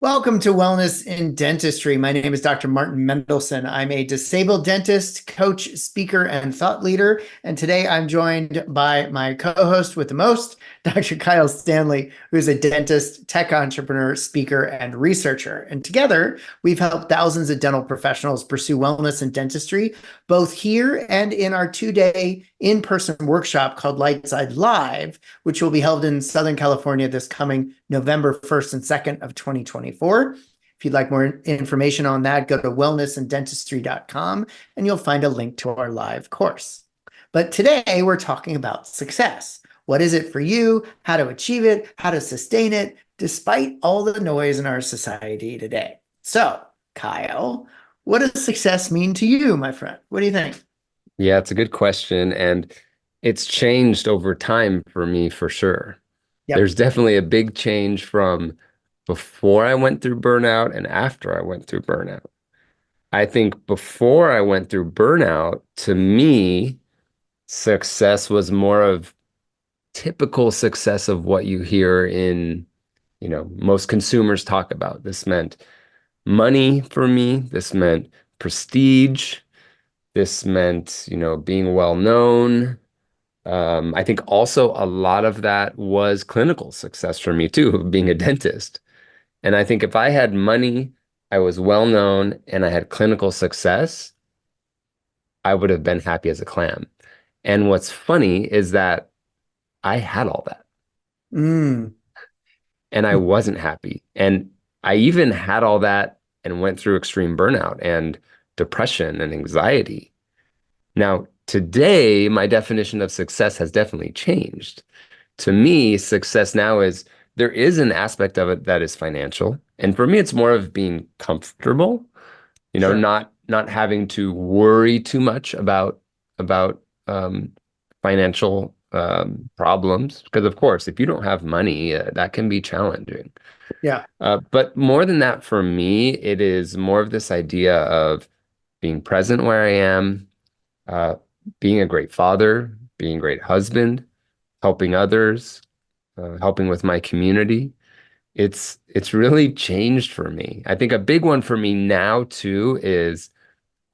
Welcome to Wellness in Dentistry. My name is Dr. Martin Mendelson. I'm a disabled dentist, coach, speaker, and thought leader. And today I'm joined by my co-host with the most, Dr. Kyle Stanley, who's a dentist, tech entrepreneur, speaker, and researcher. And together, we've helped thousands of dental professionals pursue wellness in dentistry, both here and in our two-day in-person workshop called Lightside Live, which will be held in Southern California this coming November 1st and 2nd of 2024. If you'd like more information on that, go to wellnessanddentistry.com and you'll find a link to our live course. But today we're talking about success. What is it for you? How to achieve it? How to sustain it despite all the noise in our society today? So, Kyle, what does success mean to you, my friend? What do you think? Yeah, it's a good question. And it's changed over time for me for sure. Yep. There's definitely a big change from before I went through burnout and after I went through burnout. I think before I went through burnout, to me, success was more of typical success of what you hear in, most consumers talk about. This meant money for me. This meant prestige. This meant, being well known. I think also a lot of that was clinical success for me too, being a dentist. And I think if I had money, I was well known, and I had clinical success, I would have been happy as a clam. And what's funny is that I had all that Mm. and I wasn't happy. And I even had all that and went through extreme burnout and depression and anxiety. Now, today, my definition of success has definitely changed. To me, success now is there is an aspect of it that is financial. And for me, it's more of being comfortable, Sure. not having to worry too much about financial problems. Because of course, if you don't have money, that can be challenging. Yeah. But more than that, for me, it is more of this idea of being present where I am, uh, being a great father, being a great husband, helping others, helping with my community. It's really changed for me. I think a big one for me now too is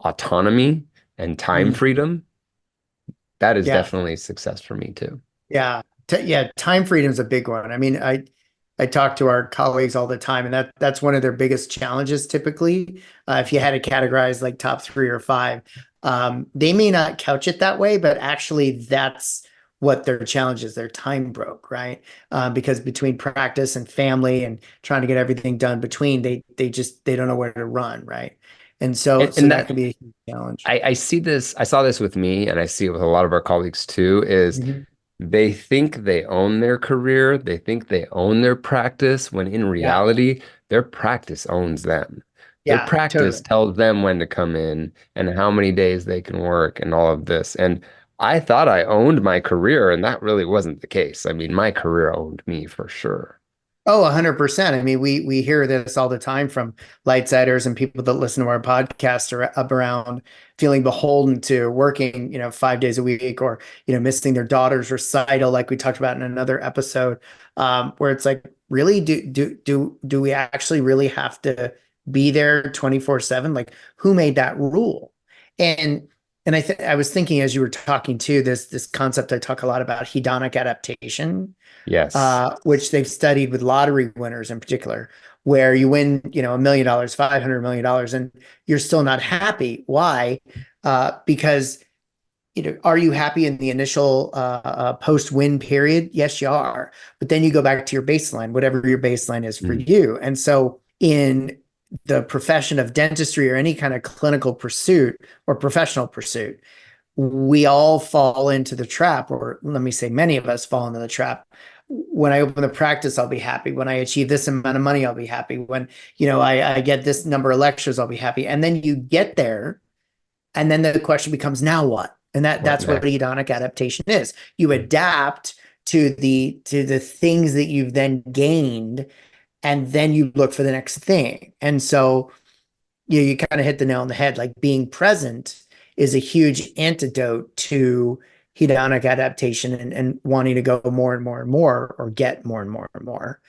autonomy and time Mhm. freedom. That is Yeah. definitely success for me too. Yeah. Yeah. Time freedom is a big one. I mean, I talk to our colleagues all the time, and that's one of their biggest challenges typically. If you had to categorize like top three or five, they may not couch it that way, but actually that's what their challenge is. Their time broke, right? Because between practice and family and trying to get everything done between, they don't know where to run, right? And so And that that can be a huge challenge. I see this, I saw this with me, and I see it with a lot of our colleagues too, is Mhm. they think they own their career, they think they own their practice, when in Yeah. reality, their practice owns them. Their Yeah. practice Totally. tells them when to come in and how many days they can work and all of this. And I thought I owned my career, and that really wasn't the case. I mean, my career owned me for sure. Oh, 100%. I mean, we hear this all the time from lightsiders and people that listen to our podcast are up around feeling beholden to working, 5 days a week or, missing their daughter's recital, like we talked about in another episode, where it's like, really, do we actually really have to be there 24/7? Like, who made that rule? And I was thinking as you were talking too, this concept I talk a lot about, hedonic adaptation, Yes. which they've studied with lottery winners in particular, where you win, $1 million, $500 million, and you're still not happy. Why? Because are you happy in the initial post-win period? Yes, you are. But then you go back to your baseline, whatever your baseline is for Mm. you. And so in the profession of dentistry or any kind of clinical pursuit or professional pursuit, we all fall into the trap, or let me say, many of us fall into the trap. When I open the practice, I'll be happy. When I achieve this amount of money, I'll be happy. When, I get this number of lectures, I'll be happy. And then you get there, and then the question becomes, now what? And What that's what next? hedonic adaptation is. You adapt to the things that you've then gained, and then you look for the next thing. And so you kind of hit the nail on the head. Like, being present is a huge antidote to hedonic adaptation and wanting to go more and more and more or get more and more and more.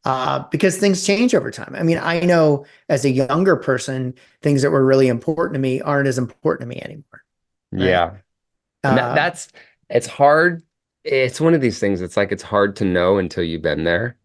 because things change over time. I mean, I know as a younger person, things that were really important to me aren't as important to me anymore, right? Yeah. And Uh, it's hard. It's one of these things. It's like it's hard to know until you've been there.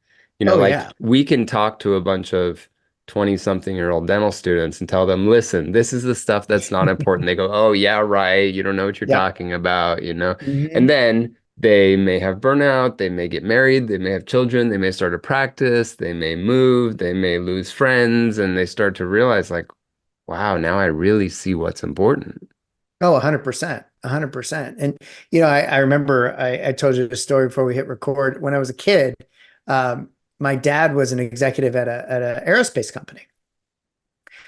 oh Like yeah, we can talk to a bunch of 20-something-year-old dental students and tell them, listen, this is the stuff that's not important. They go, oh, yeah, right. You don't know what you're yep. talking about. And Hmm. then they may have burnout, they may get married, they may have children, they may start a practice, they may move, they may lose friends, and they start to realize, like, wow, now I really see what's important. Oh, 100%, 100%. And I remember I told you the story before we hit record. When I was a kid, my dad was an executive at a aerospace company,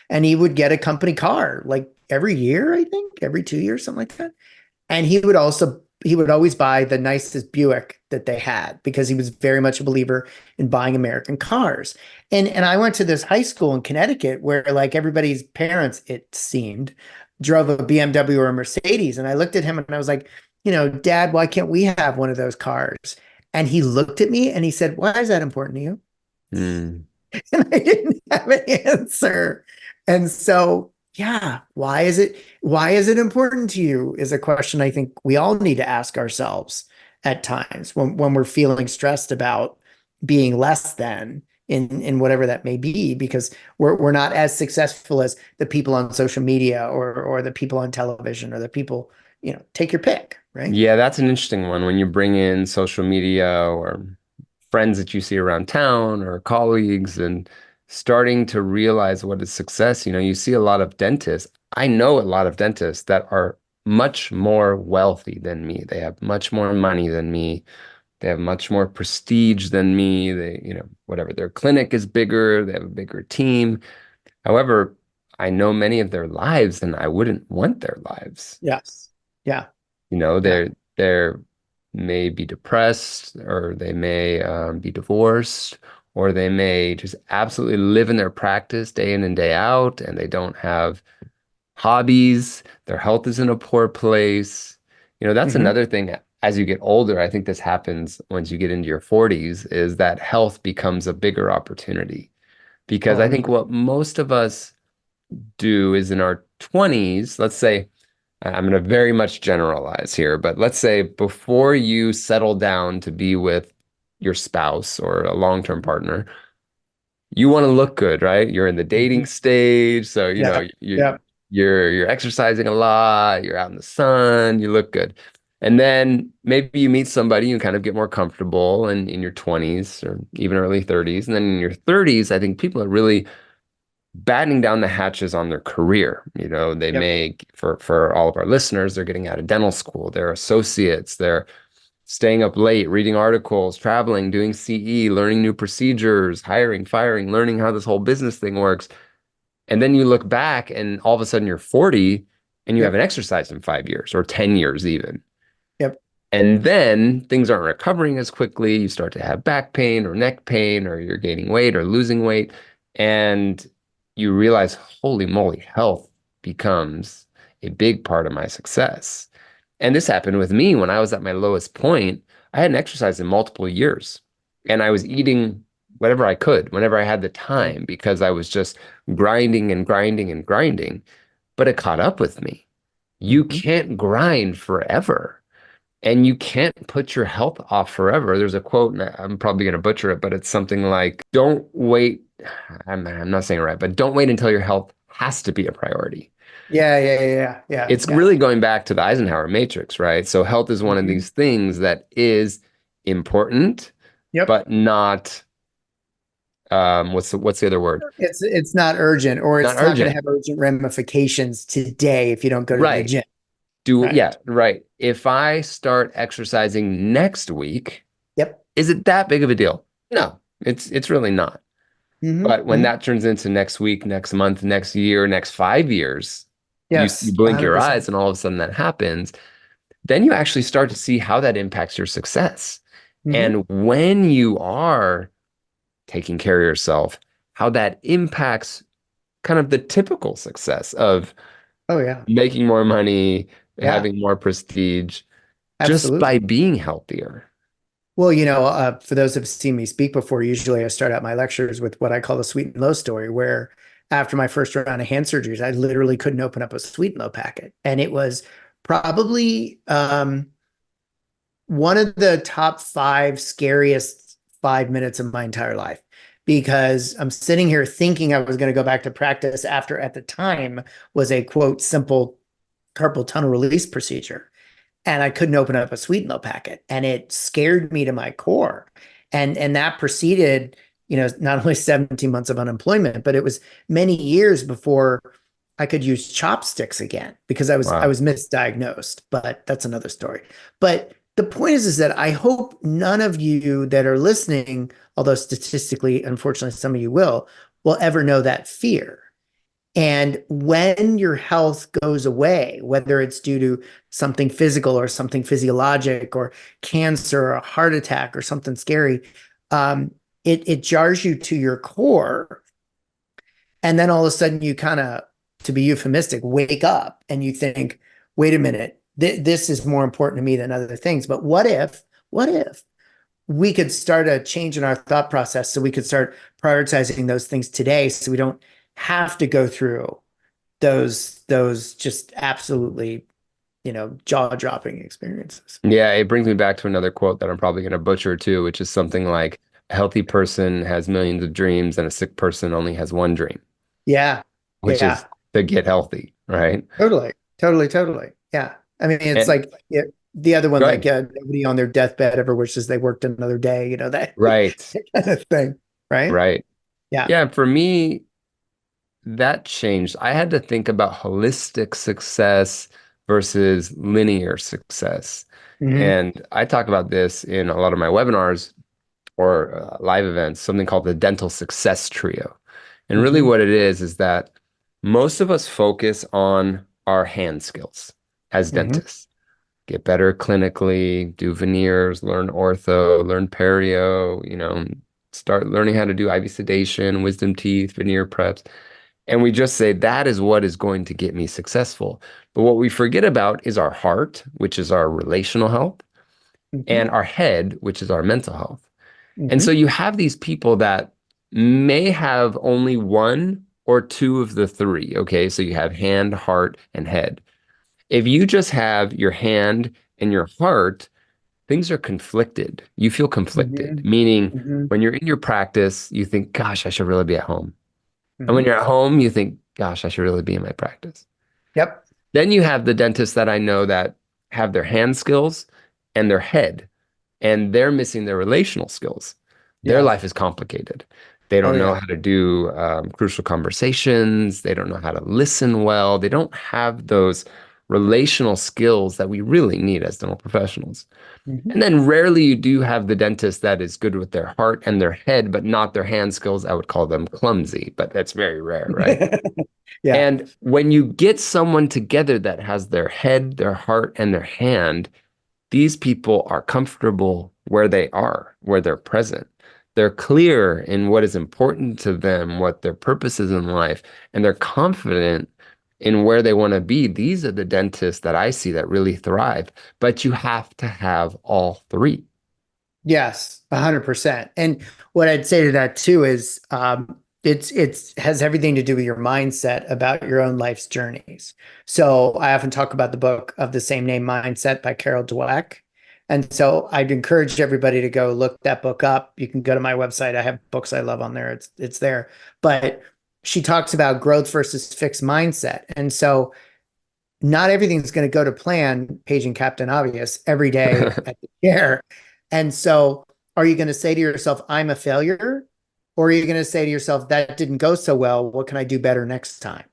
and he would get a company car like every year, I think, every 2 years, something like that. And he would always buy the nicest Buick that they had because he was very much a believer in buying American cars. And I went to this high school in Connecticut where like everybody's parents, it seemed, drove a BMW or a Mercedes. And I looked at him and I was like, Dad, why can't we have one of those cars? And he looked at me and he said, why is that important to you? Hmm. And I didn't have an answer. And so, yeah, why is it important to you is a question I think we all need to ask ourselves at times when we're feeling stressed about being less than in whatever that may be, because we're not as successful as the people on social media or the people on television or the people, take your pick, right? Yeah, that's an interesting one when you bring in social media or friends that you see around town or colleagues and starting to realize what is success. You see a lot of dentists. I know a lot of dentists that are much more wealthy than me. They have much more money than me. They have much more prestige than me. Whatever, their clinic is bigger, they have a bigger team. However, I know many of their lives and I wouldn't want their lives. Yes. Yeah. Yeah. They're may be depressed, or they may be divorced, or they may just absolutely live in their practice day in and day out, and they don't have hobbies. Their health is in a poor place. That's Hmm. another thing. As you get older, I think this happens once you get into your 40s, is that health becomes a bigger opportunity. Oh, Because I think 100%. what most of us do is in our 20s, let's say, I'm going to very much generalize here, but let's say before you settle down to be with your spouse or a long-term partner, you want to look good, right? You're in the dating Mhm. stage, so Yeah. Yeah. you're exercising a lot, you're out in the sun, you look good. And then maybe you meet somebody, you kind of get more comfortable in your 20s or even early 30s. And then in your 30s, I think people are really battening down the hatches on their career. They Yep. may, for all of our listeners, they're getting out of dental school, they're associates, they're staying up late, reading articles, traveling, doing CE, learning new procedures, hiring, firing, learning how this whole business thing works. And then you look back and all of a sudden you're 40 and you haven't Yep. exercised in 5 years or 10 years even. Yep. And then things aren't recovering as quickly. You start to have back pain or neck pain, or you're gaining weight or losing weight. And you realize, holy moly, health becomes a big part of my success. And this happened with me when I was at my lowest point. I hadn't exercised in multiple years, and I was eating whatever I could whenever I had the Right. time because I was just grinding and grinding and grinding. But it caught up with me. You Mhm. can't grind forever. And you can't put your health off forever. There's a quote, and I'm probably going to butcher it, but it's something like, don't wait. I'm not saying it right, but don't wait until your health has to be a priority. Yeah, yeah, yeah, yeah, yeah, It's yeah. really going back to the Eisenhower matrix, right? So health is one of Mhm. these things that is important, Yep. but not, what's the other word? It's not urgent, or Not it's not going to urgent. have urgent ramifications today if you don't go to the Right. gym. Right. Yeah, right. If I start exercising next week, Yep. is it that big of a deal? No, it's really not. Hmm. But when Hmm. that turns into next week, next month, next year, next 5 years, you Yes, blink your 100%. eyes and all of a sudden that happens, then you actually start to see how that impacts your success. Hmm. And when you are taking care of yourself, how that impacts kind of the typical success of Oh yeah. making more money, Yeah, having more prestige, just by absolutely. being healthier. Well, for those who've seen me speak before, usually I start out my lectures with what I call the sweet and low story, where after my first round of hand surgeries, I literally couldn't open up a sweet and low packet. And it was probably one of the top five scariest 5 minutes of my entire life, because I'm sitting here thinking I was going to go back to practice after, at the time, was a quote simple carpal tunnel release procedure, and I couldn't open up a sweet and low packet, and it scared me to my core. And that preceded, not only 17 months of unemployment, but it was many years before I could use chopsticks again, because I Wow. was misdiagnosed. But that's another story. But the point is that I hope none of you that are listening, although statistically, unfortunately, some of you will ever know that fear. And when your health goes away, whether it's due to something physical or something physiologic or cancer or a heart attack or something scary, it jars you to your core. And then all of a sudden you kind of, to be euphemistic, wake up and you think, wait a minute, this is more important to me than other things. But what if we could start a change in our thought process, so we could start prioritizing those things today, so we don't have to go through those just absolutely, jaw-dropping experiences. Yeah, it brings me back to another quote that I'm probably going to butcher too, which is something like a healthy person has millions of dreams and a sick person only has one dream, Yeah. which Yeah. is to get healthy, right? Totally. Totally. Totally. Yeah. I mean, it's And like, yeah, the other one, like, good. nobody on their deathbed ever wishes they worked another day, that, Right. that kind of thing. Right. Right. Yeah. Yeah, for me, that changed. I had to think about holistic success versus linear success. Hmm. And I talk about this in a lot of my webinars or live events, something called the dental success trio. And really Hmm. what it is that most of us focus on our hand skills as Hmm. dentists. Get better clinically, do veneers, learn ortho, learn perio, start learning how to do IV sedation, wisdom teeth, veneer preps. And we just say that is what is going to get me successful. But what we forget about is our heart, which is our relational health, Hmm. and our head, which is our mental health. And so Hmm. you have these people that may have only one or two of the three. Okay. So you have hand, heart, and head. If you just have your hand and your heart, things are conflicted. You feel conflicted, Hmm. meaning Hmm. when you're in your practice, you think, gosh, I should really be at home. And when Hmm. you're at home, you think, gosh, I should really be in my practice. Yep. Then you have the dentists that I know that have their hand skills and their head, and they're missing their relational skills. Their Yeah. life is complicated. They Oh, don't know yeah. how to do crucial conversations. They don't know how to listen well. They don't have those relational skills that we really need as dental professionals. Hmm. And then rarely you do have the dentist that is good with their heart and their head, but not their hand skills. I would call them clumsy, but that's very rare, right? Yeah. And when you get someone together that has their head, their heart, and their hand, these people are comfortable where they are, where they're present. They're clear in what is important to them, what their purpose is in life, and they're confident in where they want to be. These are the dentists that I see that really thrive. But you have to have all three. Yes, 100%. And what I'd say to that too is, it's has everything to do with your mindset about your own life's journeys. So I often talk about the book of the same name, Mindset, by Carol Dweck. And so I'd encourage everybody to go look that book up. You can go to my website. I have books I love on there. It's there. But she talks about growth versus fixed mindset. And so not everything's going to go to plan, paging Captain Obvious every day at the chair. And so, are you going to say to yourself, I'm a failure? Or are you going to say to yourself, that didn't go so well. What can I do better next time?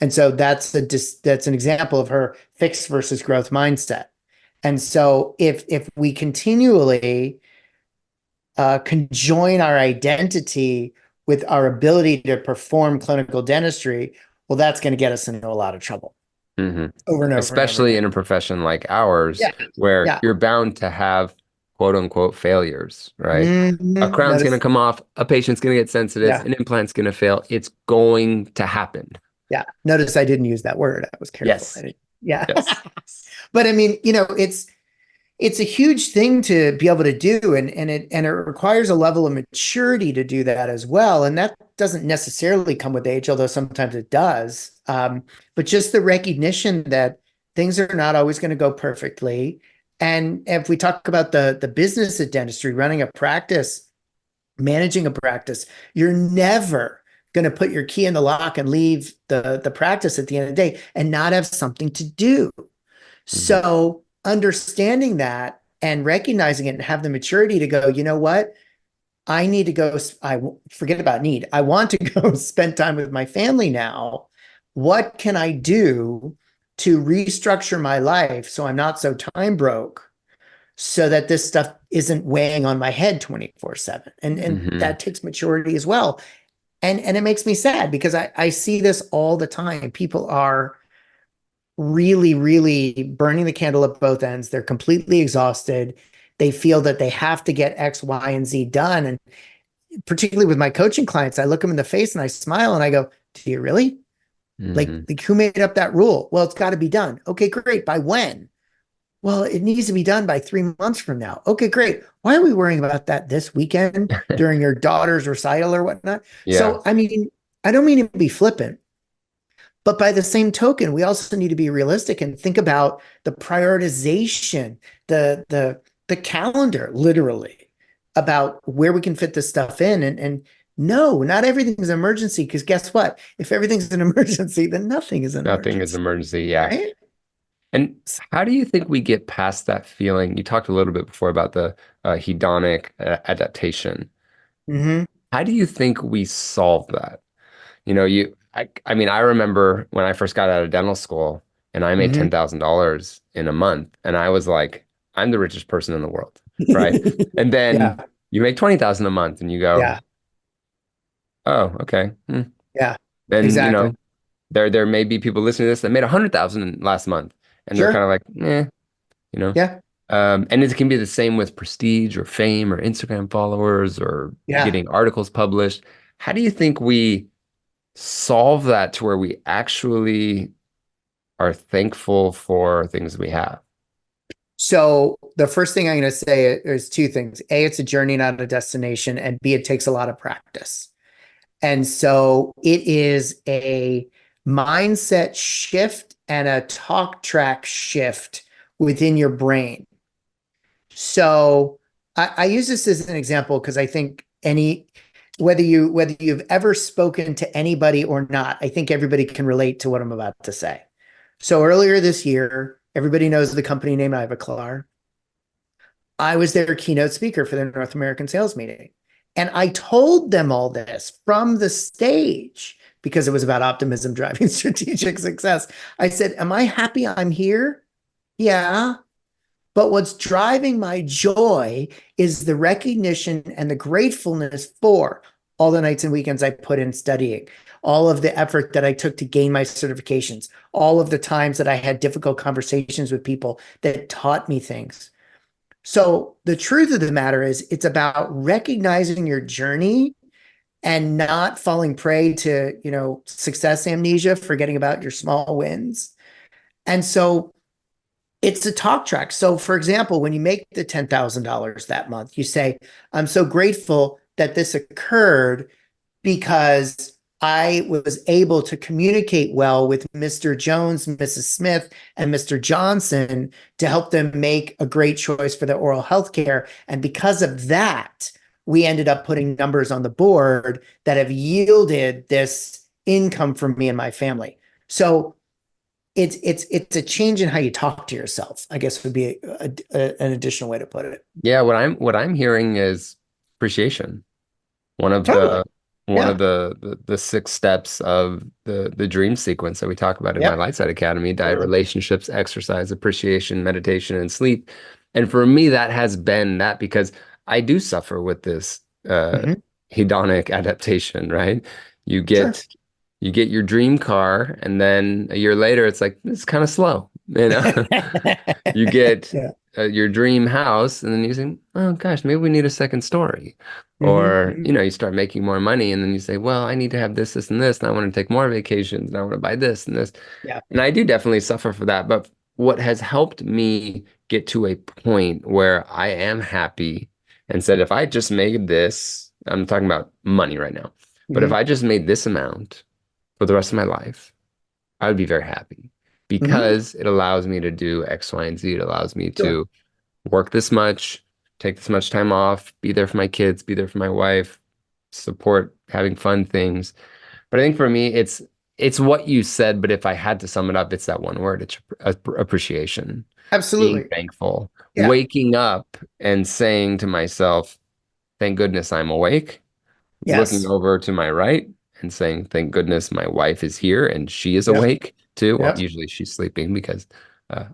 And so that's an example of her fixed versus growth mindset. And so if we continually conjoin our identity with our ability to perform clinical dentistry, well, that's going to get us into a lot of trouble hmm over and over and over Especially again. in a profession like ours, Yeah. where Yeah. you're bound to have quote unquote failures, right? A crown's going to Notice. come off, a patient's going to get sensitive, Yeah. an implant's going to fail. It's going to happen. Yeah. Notice I didn't use that word. I was careful. I Yes. didn't. Yeah. Yes. But I mean, it's a huge thing to be able to do, and it requires a level of maturity to do that as well. And that doesn't necessarily come with age, although sometimes it does. But just the recognition that things are not always going to go perfectly. And if we talk about the business of dentistry, running a practice, managing a practice, you're never going to put your key in the lock and leave the practice at the end of the day and not have something to do. Hmm. So understanding that and recognizing it and have the maturity to go, you know what? I need to go. I forget about need. I want to go spend time with my family now. What can I do to restructure my life so I'm not so time broke, so that this stuff isn't weighing on my head 24/7? And Hmm. that takes maturity as well. And it makes me sad because I see this all the time. People are really, really burning the candle at both ends. They're completely exhausted. They feel that they have to get X, Y, and Z done. And particularly with my coaching clients, I look them in the face and I smile and I go, do you really? Hmm. Like who made up that rule? Well, it's got to be done. Okay, great. By when? Well, it needs to be done by 3 months from now. Okay, great. Why are we worrying about that this weekend during your daughter's recital or whatnot? Yeah. So, I mean, I don't mean to be flippant, but by the same token, we also need to be realistic and think about the prioritization, the calendar, literally, about where we can fit this stuff in. And no, not everything's an emergency, because guess what? If everything's an emergency, then nothing is an Nothing is emergency, emergency. Yeah. right? And how do you think we get past that feeling? You talked a little bit before about the hedonic adaptation. Mm-hmm. How do you think we solve that? I mean, I remember when I first got out of dental school and I made Mm-hmm. $10,000 in a month, and I was like, I'm the richest person in the world, right? And Yeah, then you make 20,000 a month and you go, yeah, oh, okay. yeah, Then, exactly. there may be people listening to this that made 100,000 last month, and they're kind Sure. of like, eh, you know. Yeah, And it can be the same with prestige or fame or Instagram followers or yeah. getting articles published. How do you think we solve that to where we actually are thankful for things we have? So the first thing I'm going to say is two things. A, it's a journey, not a destination. And B, it takes a lot of practice. And so it is a mindset shift and a talk track shift within your brain. So I use this as an example because I think whether you've ever spoken to anybody or not, I think everybody can relate to what I'm about to say. So earlier this year, everybody knows the company name Ivoclar. I was their keynote speaker for their North American sales meeting. And I told them all this from the stage because it was about optimism driving strategic success. I said, am I happy I'm here? Yeah. But what's driving my joy is the recognition and the gratefulness for all the nights and weekends I put in studying, all of the effort that I took to gain my certifications, all of the times that I had difficult conversations with people that taught me things. So the truth of the matter is it's about recognizing your journey and not falling prey to, success amnesia, forgetting about your small wins. And so it's a talk track. So for example, when you make the $10,000 that month, you say, I'm so grateful that this occurred because I was able to communicate well with Mr. Jones, Mrs. Smith, and Mr. Johnson to help them make a great choice for their oral health care. And because of that, we ended up putting numbers on the board that have yielded this income for me and my family. So it's a change in how you talk to yourself, I guess would be an additional way to put it. Yeah, what I'm hearing is appreciation. One of Totally. the one of Yeah. the 6 steps of the dream sequence that we talk about in my Yep. Lightside Academy: diet, relationships, exercise, appreciation, meditation, and sleep. And for me, that has been that because I do suffer with this uh, Hmm. hedonic adaptation, right? You Sure. get you get your dream car, and then a year later, it's like it's kind of slow, you know. You get Yeah. your dream house, and then you think, oh gosh, maybe we need a second story. Hmm. Or, Hmm. you start making more money, and then you say, well, I need to have this, this, and this, and I want to take more vacations, and I want to buy this and this. Yeah. And I do definitely suffer for that. But what has helped me get to a point where I am happy and said, if I just made this, I'm talking about money right now, but if Hmm. I just made this amount for the rest of my life, I would be very happy Hmm. because it allows me to do X, Y, and Z. It allows me Sure. to work this much, take this much time off, be there for my kids, be there for my wife, support having fun things. But I think for me, it's what you said, but if I had to sum it up, it's that one word. It's appreciation, being Absolutely. thankful, Yeah. waking up and saying to myself, thank goodness I'm awake, looking Yes. over to my right and saying, thank goodness my wife is here and she is Yep. awake too. Well, Yep. usually she's sleeping because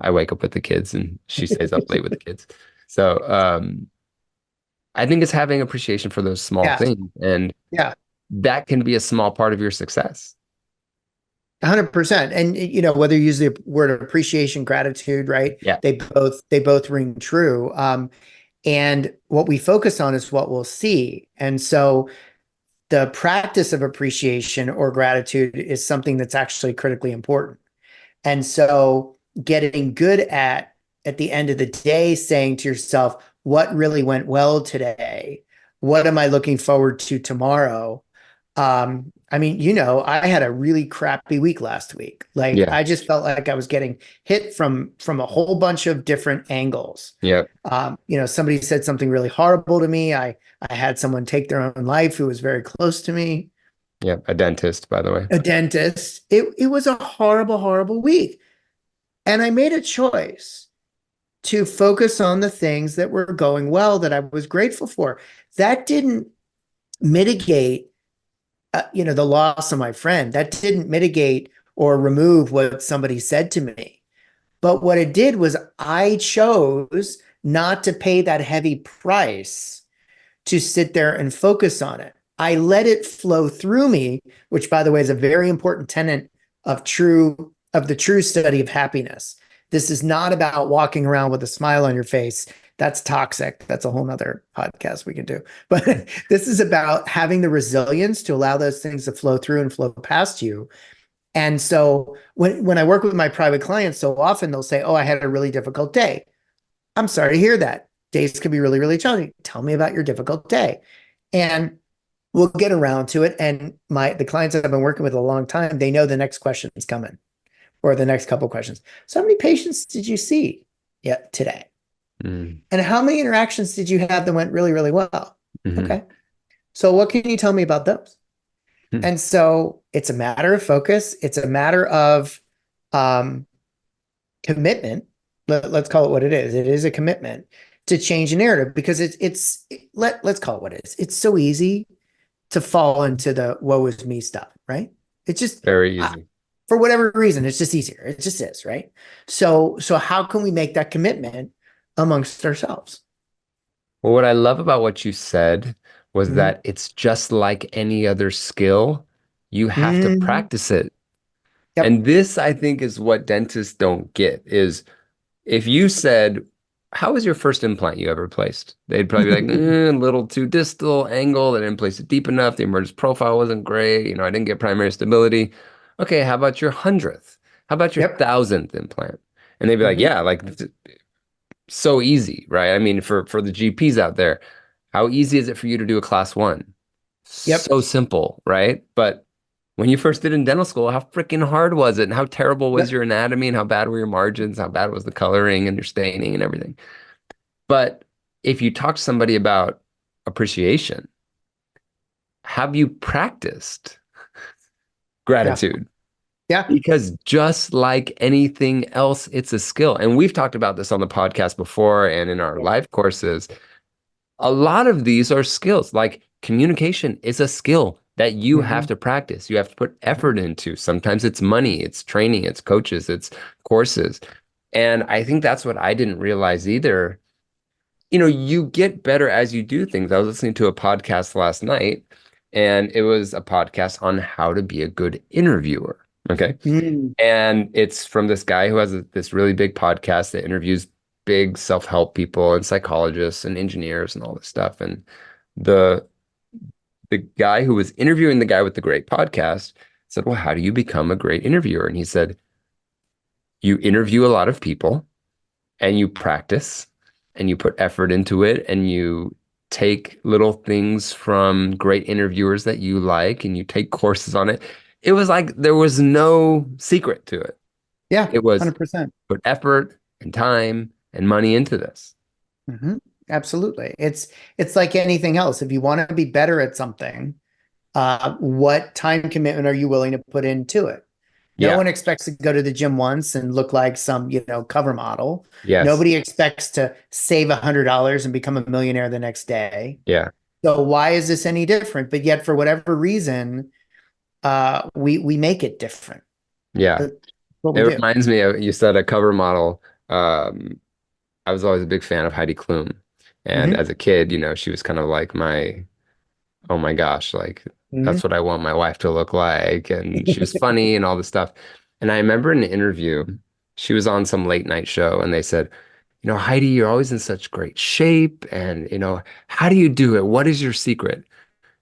I wake up with the kids and she stays up late with the kids. So I think it's having appreciation for those small Yeah. things, and Yeah. that can be a small part of your success. 100%. And whether you use the word appreciation, gratitude, right? Yeah. They both ring true. And what we focus on is what we'll see. And so the practice of appreciation or gratitude is something that's actually critically important. And so getting good at the end of the day, saying to yourself, what really went well today? What am I looking forward to tomorrow? I mean, I had a really crappy week last week. Like Yeah. I just felt like I was getting hit from a whole bunch of different angles. Yeah. Somebody said something really horrible to me. I had someone take their own life who was very close to me. Yeah. A dentist, by the way. A dentist. It was a horrible, horrible week. And I made a choice to focus on the things that were going well that I was grateful for. That didn't mitigate, the loss of my friend. That didn't mitigate or remove what somebody said to me. But what it did was I chose not to pay that heavy price to sit there and focus on it. I let it flow through me, which by the way is a very important tenet of the true study of happiness. This is not about walking around with a smile on your face. That's toxic. That's a whole nother podcast we can do. But this is about having the resilience to allow those things to flow through and flow past you. And so when I work with my private clients, so often they'll say, "Oh, I had a really difficult day." I'm sorry to hear that. Days can be really, really challenging. Tell me about your difficult day. And we'll get around to it. And the clients that I've been working with a long time, they know the next question is coming or the next couple of questions. So how many patients did you see today? Mm. And how many interactions did you have that went really, really well? Hmm. Okay. So what can you tell me about those? Hmm. And so it's a matter of focus. It's a matter of um, commitment. Let's call it what it is. It is a commitment to change a narrative because let's call it what it is. It's so easy to fall into the woe is me stuff, right? It's just Very easy. for whatever reason, it's just easier. It just is, right? So how can we make that commitment amongst ourselves? Well, what I love about what you said was Mm-hmm. that it's just like any other skill. You have to Mm-hmm. practice it. Yep. And this, I think, is what dentists don't get is if you said, how was your first implant you ever placed? They'd probably be like, a little too distal angle. They didn't place it deep enough. The emergence profile wasn't great. I didn't get primary stability. Okay, how about your 100th? How about your Yep. 1,000th implant? And they'd be like, Mm-hmm. yeah, like so easy, right? I mean, for the GPs out there, how easy is it for you to do a class one? Yep. So simple, right? But when you first did in dental school, how freaking hard was it? And how terrible was Yep. your anatomy? And how bad were your margins? How bad was the coloring and your staining and everything? But if you talk to somebody about appreciation, have you practiced Yeah. gratitude? Yeah. Because just like anything else, it's a skill. And we've talked about this on the podcast before and in our live courses. A lot of these are skills. Like communication is a skill that you have Mm-hmm. to practice. You have to put effort into. Sometimes it's money, it's training, it's coaches, it's courses. And I think that's what I didn't realize either. You get better as you do things. I was listening to a podcast last night, and it was a podcast on how to be a good interviewer. Okay. Mm. And it's from this guy who has this really big podcast that interviews big self-help people and psychologists and engineers and all this stuff. And the the guy who was interviewing the guy with the great podcast said, "Well, how do you become a great interviewer?" And he said, you interview a lot of people and you practice and you put effort into it and you take little things from great interviewers that you like and you take courses on it. It was like there was no secret to it. Yeah, It was 100%. put effort and time and money into this. Hmm. Absolutely. It's like anything else. If you want to be better at something, what time commitment are you willing to put into it? No Yeah. one expects to go to the gym once and look like some, cover model. Yes. Nobody expects to save $100 and become a millionaire the next day. Yeah. So why is this any different? But yet, for whatever reason, we make it different. Yeah. That's what It we do. reminds me of you said a cover model. I was always a big fan of Heidi Klum. And Hmm. as a kid, she was kind of like my, oh my gosh, like Hmm. that's what I want my wife to look like. And she was funny and all this stuff. And I remember in an interview, she was on some late night show and they said, Heidi, you're always in such great shape. And, how do you do it? What is your secret?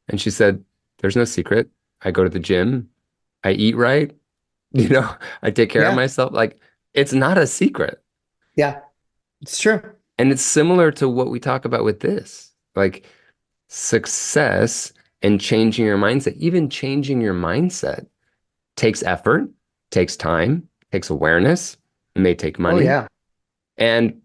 And she said, there's no secret. I go to the gym. I eat right. I take care of Yeah, myself. Like it's not a secret. yeah, it's true. And it's similar to what we talk about with this. Like success and changing your mindset, even changing your mindset takes effort, takes time, takes awareness, it may take Oh money. yeah, And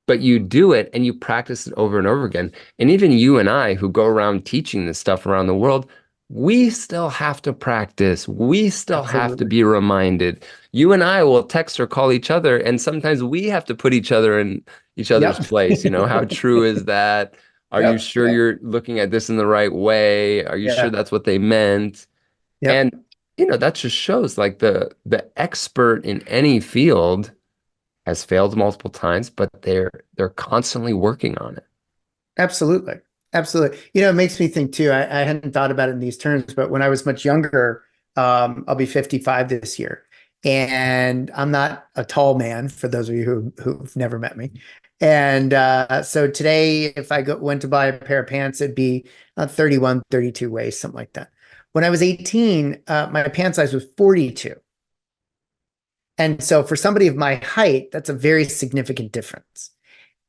but you do it and you practice it over and over again. And even you and I, who go around teaching this stuff around the world, we still have to practice. We still have to absolutely. be reminded. You and I will text or call each other, and sometimes we have to put each other in each other's Yep. place. How true is that? Are you Yep. sure Yep. you're looking at this in the right way? Are you sure Yeah. that's what they meant? Yep. And that just shows like the expert in any field has failed multiple times, but they're constantly working on it. Absolutely. Absolutely. It makes me think too. I hadn't thought about it in these terms, but when I was much younger, I'll be 55 this year. And I'm not a tall man for those of you who've never met me. And so today, if went to buy a pair of pants, it'd be 31, 32 waist, something like that. When I was 18, my pant size was 42. And so for somebody of my height, that's a very significant difference.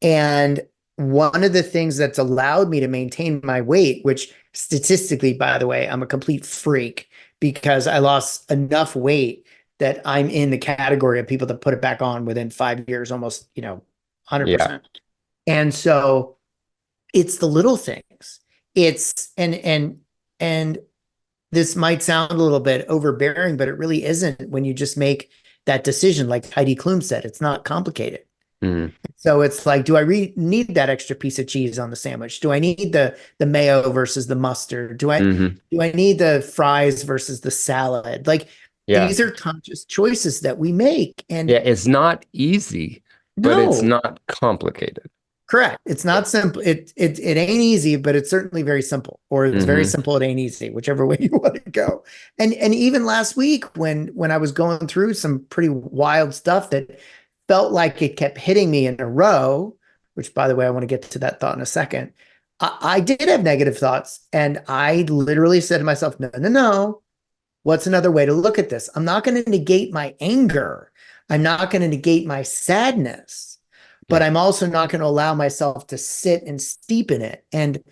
And one of the things that's allowed me to maintain my weight, which statistically, by the way, I'm a complete freak because I lost enough weight that I'm in the category of people that put it back on within 5 years, almost, Yeah. 100%. And so it's the little things. It's and this might sound a little bit overbearing, but it really isn't when you just make that decision. Like Heidi Klum said, it's not complicated. Mm, So it's like, do I need that extra piece of cheese on the sandwich? Do I need the mayo versus the mustard? hmm. Do I need the fries versus the salad? Like Yeah. these are conscious choices that we make. And Yeah. It's not easy, but it's no, not complicated. correct. It's Yeah. not simple. It ain't easy, but it's certainly very simple. Or it's very Hmm. simple, it ain't easy, whichever way you want to go. And even last week when I was going through some pretty wild stuff that felt like it kept hitting me in a row, which by the way, I want to get to that thought in a second. I did have negative thoughts. And I literally said to myself, no, no, no. What's another way to look at this? I'm not going to negate my anger. I'm not going to negate my sadness, but Yeah. I'm also not going to allow myself to sit and steep in it. And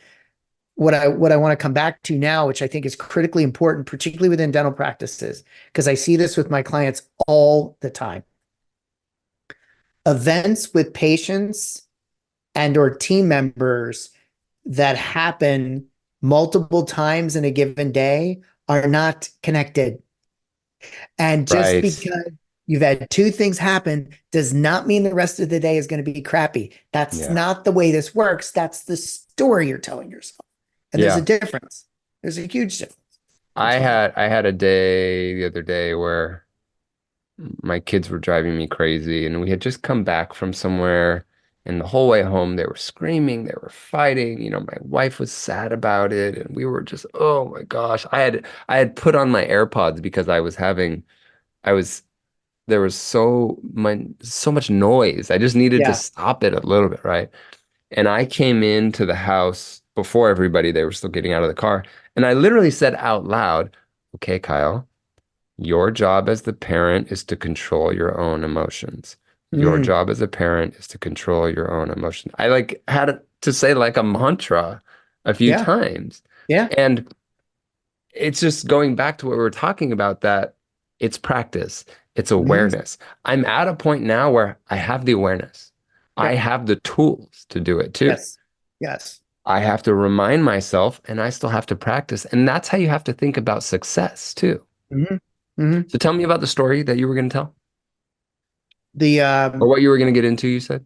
what I want to come back to now, which I think is critically important, particularly within dental practices, because I see this with my clients all the time. Events with patients and or team members that happen multiple times in a given day are not connected. And just Right. because you've had two things happen does not mean the rest of the day is going to be crappy. That's Yeah. not the way this works. That's the story you're telling yourself. And there's a Yeah. difference. There's a huge difference I between that. had I had a day the other day where my kids were driving me crazy and we had just come back from somewhere and the whole way home they were screaming, they were fighting, my wife was sad about it and we were just, oh my gosh. I had put on my AirPods because I was there was so much noise. I just needed to Yeah. stop it a little bit, right? And I came into the house before everybody, they were still getting out of the car. And I literally said out loud, okay, Kyle, Your job as the parent is to control your own emotions. Your Mm, job as a parent is to control your own emotions. I like had to say like a mantra a few yeah, times. yeah. And it's just going back to what we were talking about, that it's practice, it's Hmm. awareness. I'm at a point now where I have the awareness. I Yep. have the tools to do it too. Yes. Yes. I have to remind myself and I still have to practice. And that's how you have to think about success too. Hmm. Hmm. So tell me about the story that you were going to tell The or what you were going to get into, you said.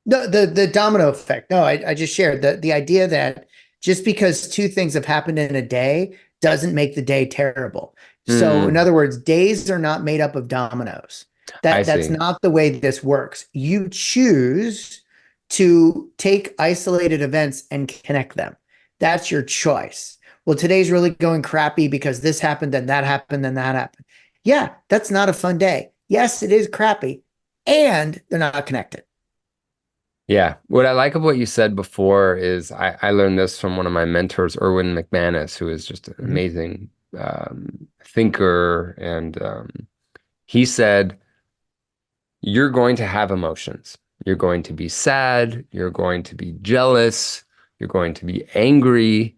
no, the domino effect. No, I just shared the idea that just because two things have happened in a day doesn't make the day terrible. So, in Mm, other words, days are not made up of dominoes. I That's see. not the way this works. You choose to take isolated events and connect them. That's your choice. Well, today's really going crappy because this happened, then that happened, then that happened. Yeah, that's not a fun day. Yes, it is crappy, and they're not connected. Yeah. What I like of what you said before is I learned this from one of my mentors, Erwin McManus, who is just an Mhm. amazing thinker. And he said, you're going to have emotions. You're going to be sad. You're going to be jealous. You're going to be angry.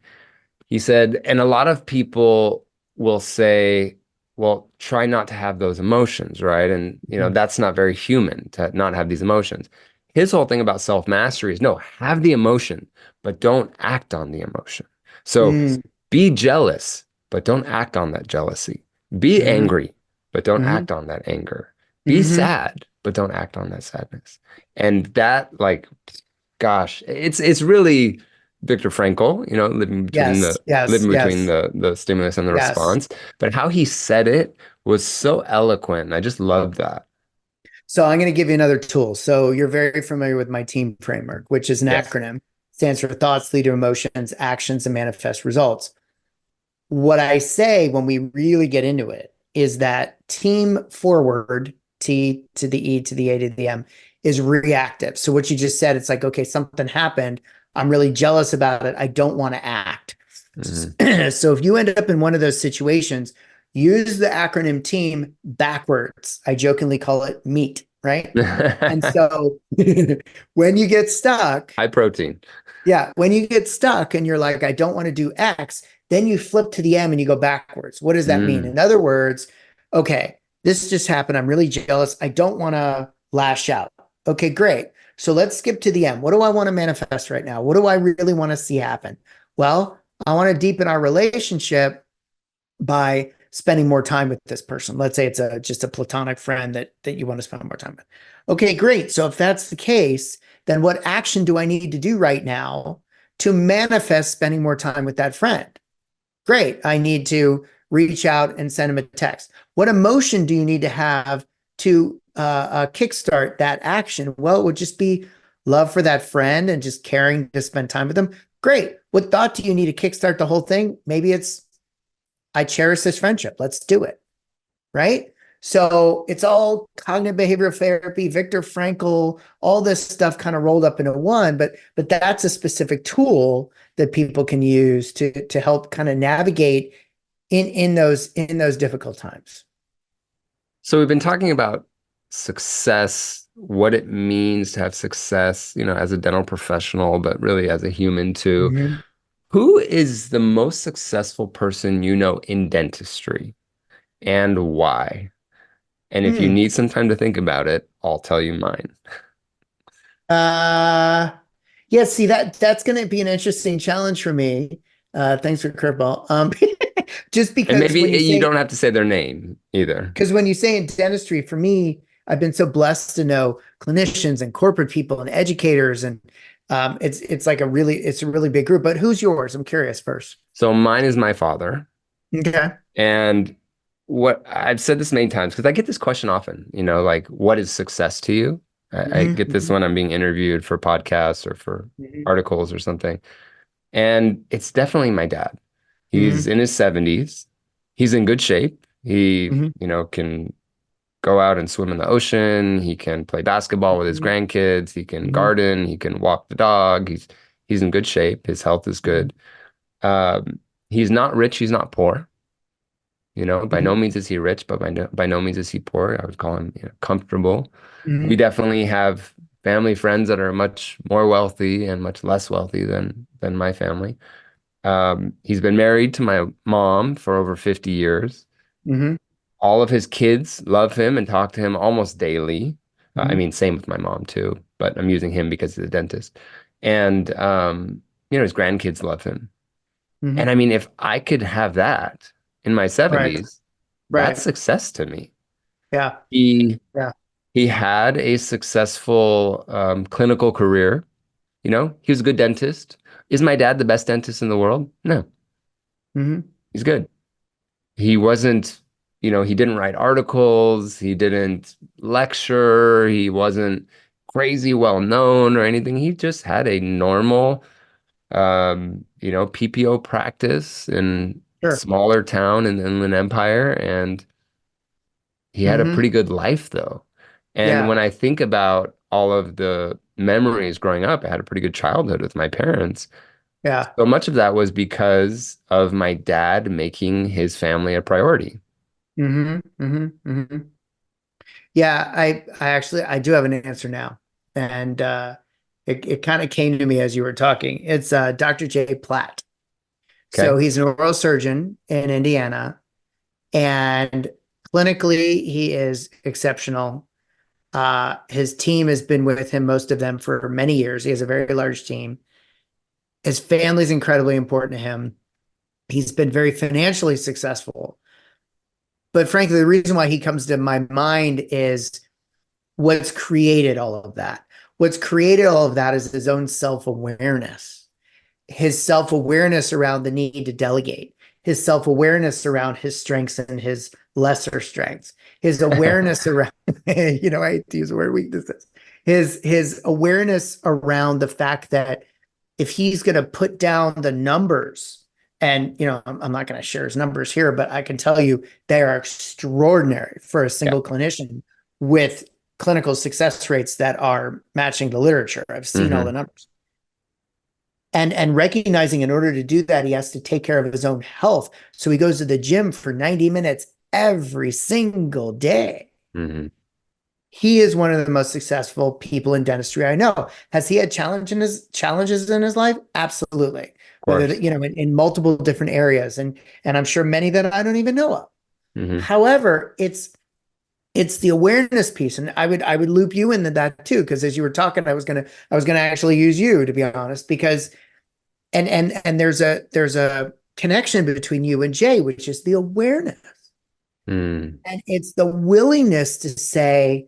He said, and a lot of people will say, well, try not to have those emotions, right? And, that's not very human to not have these emotions. His whole thing about self-mastery is no, have the emotion, but don't act on the emotion. So Mm, be jealous, but don't act on that jealousy. Be mhm, angry, but don't mhm, act on that anger. Be mhm. sad, but don't act on that sadness. And that, like, gosh, it's really Viktor Frankl, Yes, yes, living between yes, the stimulus and the yes. response. But how he said it was so eloquent. I just love that. So I'm going to give you another tool. So you're very familiar with my team framework, which is an Yes. acronym, stands for thoughts, lead to emotions, actions, and manifest results. What I say when we really get into it is that team forward, T to the E to the A to the M, is reactive. So what you just said, it's like, okay, something happened. I'm really jealous about it. I don't want to act. Hmm. So if you end up in one of those situations, use the acronym team backwards. I jokingly call it meet, right? And so when you get stuck, High protein. yeah, when you get stuck and you're like, I don't want to do X, then you flip to the M and you go backwards. What does that mean? Mm. In other words, okay, this just happened. I'm really jealous. I don't want to lash out. Okay, great. So let's skip to the M. What do I want to manifest right now? What do I really want to see happen? Well, I want to deepen our relationship by spending more time with this person. Let's say it's just a platonic friend that you want to spend more time with. Okay, great. So if that's the case, then what action do I need to do right now to manifest spending more time with that friend? Great. I need to reach out and send him a text. What emotion do you need to have to kickstart that action? Well, it would just be love for that friend and just caring to spend time with them. Great. What thought do you need to kickstart the whole thing? Maybe it's I cherish this friendship. Let's do it. Right. So it's all cognitive behavioral therapy, Viktor Frankl, all this stuff kind of rolled up into one, but that's a specific tool that people can use to help kind of navigate in those difficult times. So we've been talking about success, what it means to have success, as a dental professional, but really as a human too. Mhm. Who is the most successful person you know in dentistry and why? And if you Mm. need some time to think about it, I'll tell you mine. Uh, yeah, see that's going to be an interesting challenge for me. Thanks for curveball. Just And because maybe when you you say don't have to say their name either. Because when you say in dentistry, for me, I've been so blessed to know clinicians and corporate people and educators, and it's a really big group. But who's yours? I'm curious first. So mine is my father. Okay. And what I've said this many times because I get this question often, like what is success to you? I get this Hmm. when I'm being interviewed for podcasts or for Hmm. articles or something. And it's definitely my dad. He's Hmm. in his 70s. He's in good shape. He, Hmm. can go out and swim in the ocean. He can play basketball with his Hmm. grandkids. He can Hmm. garden. He can walk the dog. He's in good shape. His health is Hmm. good. He's not rich. He's not poor. By no Mhm. means is he rich, but by no means is he poor. I would call him, comfortable. We Mhm. definitely have family friends that are much more wealthy and much less wealthy than my family. He's been married to my mom for over 50 years. Mhm. All of his kids love him and talk to him almost daily. I Mhm. mean, same with my mom too, but I'm using him because he's a dentist. And his grandkids love him. And Mhm. I mean, if I could have that in my Right. 70s, that's Right. success to me. Yeah. He Yeah. he had a successful clinical career. He was a good dentist. Is my dad the best dentist in the world? No, Mhm. he's good. He wasn't, he didn't write articles, he didn't lecture, he wasn't crazy well known or anything. He just had a normal, PPO practice in Sure. smaller town in the Inland Empire, and he had a Mhm. pretty good life though. And when Yeah. I think about all of the memories growing up, I had a pretty good childhood with my parents. Yeah. So much of that was because of my dad making his family a priority. Mhm. Mhm. Mhm. Yeah, I actually I do have an answer now. And it kind of came to me as you were talking. It's Dr. J. Platt. So Okay. he's an oral surgeon in Indiana, and clinically he is exceptional. His team has been with him, most of them, for many years. He has a very large team. His family is incredibly important to him. He's been very financially successful. But frankly, the reason why he comes to my mind is what's created all of that. What's created all of that is his own self awareness, his self awareness around the need to delegate, his self awareness around his strengths and his lesser strengths, his awareness around, I hate to use the word weaknesses, his awareness around the fact that if he's going to put down the numbers, and I'm not going to share his numbers here, but I can tell you they are extraordinary for a Yeah. single clinician with clinical success rates that are matching the literature. I've seen all the Hmm. numbers. And recognizing in order to do that, he has to take care of his own health. So he goes to the gym for 90 minutes every single day. Hmm. He is one of the most successful people in dentistry I know. Has he had challenges in his life? Absolutely. Of Whether course. in multiple different areas, and I'm sure many that I don't even know of. Hmm. However, it's the awareness piece, and I would loop you into that too, because as you were talking, I was gonna actually use you, to be honest, because and there's a connection between you and Jay, which is the awareness. Mm. And it's the willingness to say,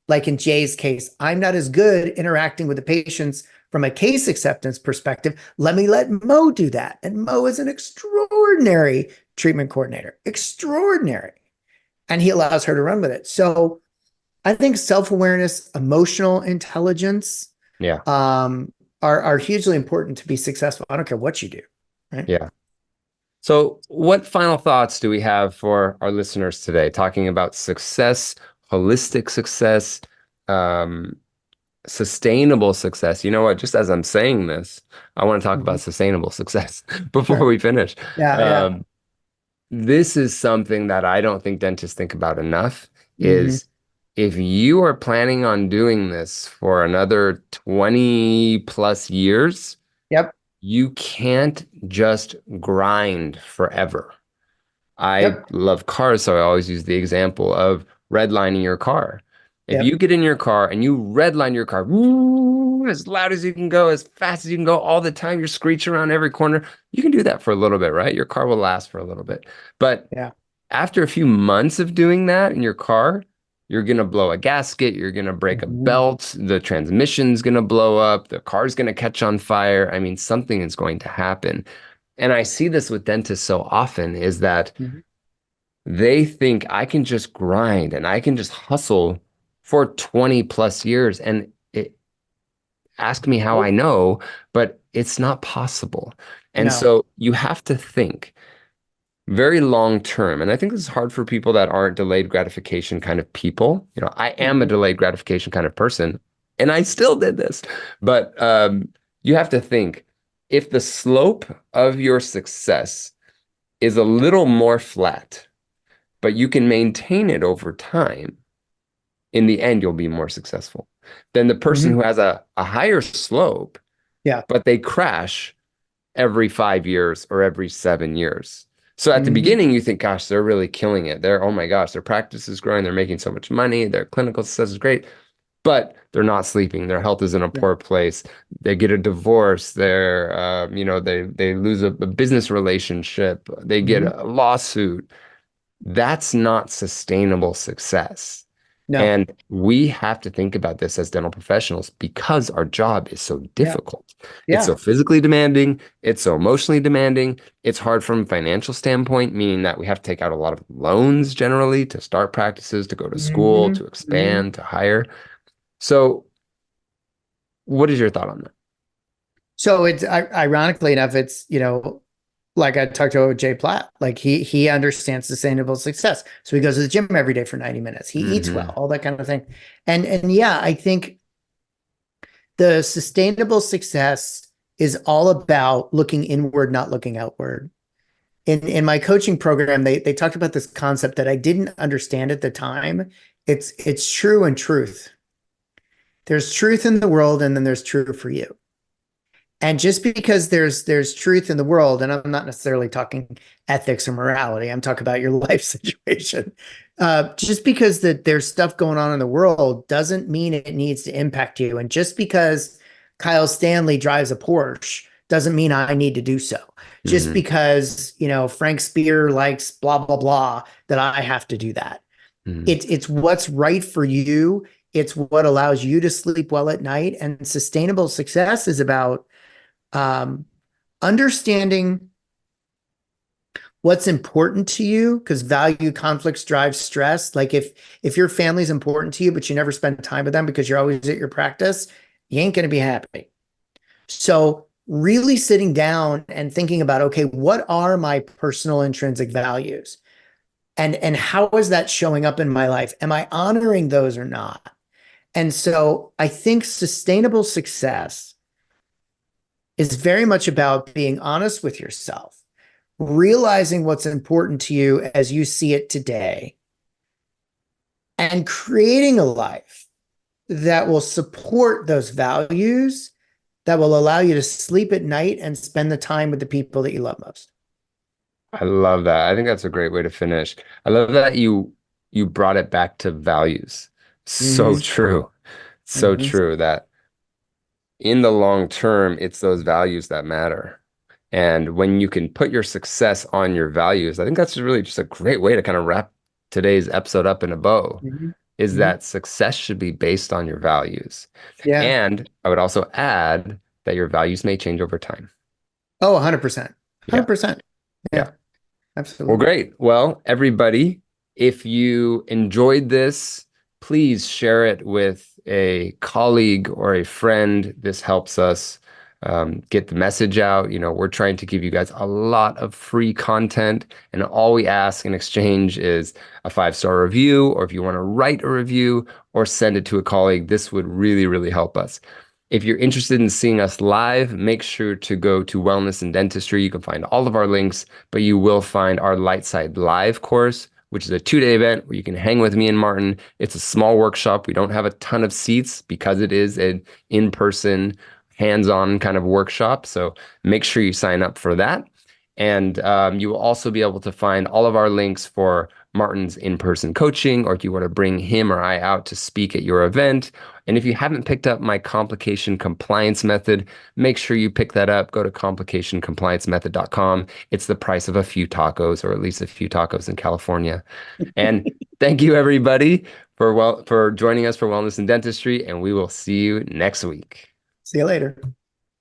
like in Jay's case, I'm not as good interacting with the patients from a case acceptance perspective. Let me let Mo do that. And Mo is an extraordinary treatment coordinator, extraordinary. And he allows her to run with it. So I think self awareness, emotional intelligence Yeah. um, are hugely important to be successful. I don't care what you do. Right. Yeah. So, what final thoughts do we have for our listeners today? Talking about success, holistic success, um, sustainable success. You know what? Just as I'm saying this, I want to talk Mm-hmm. about sustainable success before Sure. we finish. Yeah. Yeah. Um, this is something that I don't think dentists think about enough Mm-hmm. is if you are planning on doing this for another 20 plus years, Yep. you can't just grind forever. I Yep. love cars, so I always use the example of redlining your car. If Yep. you get in your car and you redline your car, woo, as loud as you can go, as fast as you can go, all the time, you're screeching around every corner, you can do that for a little bit, right? Your car will last for a little bit. But Yeah. after a few months of doing that in your car, you're gonna blow a gasket, you're gonna break a Mm-hmm. belt, the transmission's gonna blow up, the car's gonna catch on fire. I mean, something is going to happen. And I see this with dentists so often is that Mm-hmm. they think I can just grind and I can just hustle for 20 plus years. And ask me how I Nope. know, but it's not possible. And No. so you have to think very long term. And I think this is hard for people that aren't delayed gratification kind of people. I am a Mm-hmm. delayed gratification kind of person, and I still did this. But you have to think if the slope of your success is a little more flat, but you can maintain it over time. In the end, you'll be more successful than the person Hmm. who has a higher slope, Yeah. but they crash every 5 years or every 7 years. So at the Hmm. beginning, you think, gosh, they're really killing it. Oh my gosh, their practice is growing. They're making so much money. Their clinical success is great, but they're not sleeping. Their health is in a Yeah. poor place. They get a divorce. They lose a business relationship. They get Hmm. a lawsuit. That's not sustainable success. No. And we have to think about this as dental professionals because our job is so Yeah. difficult. It's Yeah. so physically demanding. It's so emotionally demanding. It's hard from a financial standpoint, meaning that we have to take out a lot of loans generally to start practices, to go to school, Hmm. to Hmm. expand, to hire. So, what is your thought on that? So it's ironically enough, it's, like I talked to Jay Platt, like he understands sustainable success. So he goes to the gym every day for 90 minutes. He eats well, Hmm. all that kind of thing. And yeah, I think the sustainable success is all about looking inward, not looking outward. In my coaching program, they talked about this concept that I didn't understand at the time. It's true and truth. There's truth in the world, and then there's true for you. And just because there's truth in the world, and I'm not necessarily talking ethics or morality, I'm talking about your life situation. Just because that there's stuff going on in the world doesn't mean it needs to impact you. And just because Kyle Stanley drives a Porsche doesn't mean I need to do so. Just Hmm. because, Frank Spear likes blah blah blah, that I have to do that. Hmm. It's what's right for you. It's what allows you to sleep well at night. And sustainable success is about um, understanding what's important to you, because value conflicts drive stress. Like if your family's important to you but you never spend time with them because you're always at your practice, you ain't going to be happy. So really sitting down and thinking about, okay, what are my personal intrinsic values, and how is that showing up in my life? Am I honoring those or not? And so I think sustainable success is very much about being honest with yourself, realizing what's important to you as you see it today, and creating a life that will support those values, that will allow you to sleep at night and spend the time with the people that you love most. I love that. I think that's a great way to finish. I love that you brought it back to values. So Mm-hmm. true. So Mm-hmm. true that in the long term, it's those values that matter. And when you can put your success on your values, I think that's really just a great way to kind of wrap today's episode up in a bow, Mm-hmm. is Mm-hmm. that success should be based on your values. Yeah. And I would also add that your values may change over time. Oh, 100%. Yeah. 100%. Yeah. Yeah, Well, absolutely. great. Well, everybody, if you enjoyed this, please share it with a colleague or a friend. This helps us get the message out. We're trying to give you guys a lot of free content, and all we ask in exchange is a 5-star review, or if you want to write a review or send it to a colleague, this would really, really help us. If you're interested in seeing us live, make sure to go to Wellness and Dentistry. You can find all of our links, but you will find our Lightside Live course, which is a 2-day event where you can hang with me and Martin. It's a small workshop. We don't have a ton of seats because it is an in-person, hands-on kind of workshop. So make sure you sign up for that. And you will also be able to find all of our links for Martin's in-person coaching, or if you want to bring him or I out to speak at your event. And if you haven't picked up my complication compliance method, make sure you pick that up. Go to complicationcompliancemethod.com. It's the price of a few tacos, or at least a few tacos in California. And thank you everybody for joining us for Wellness and Dentistry, and we will see you next week. See you later.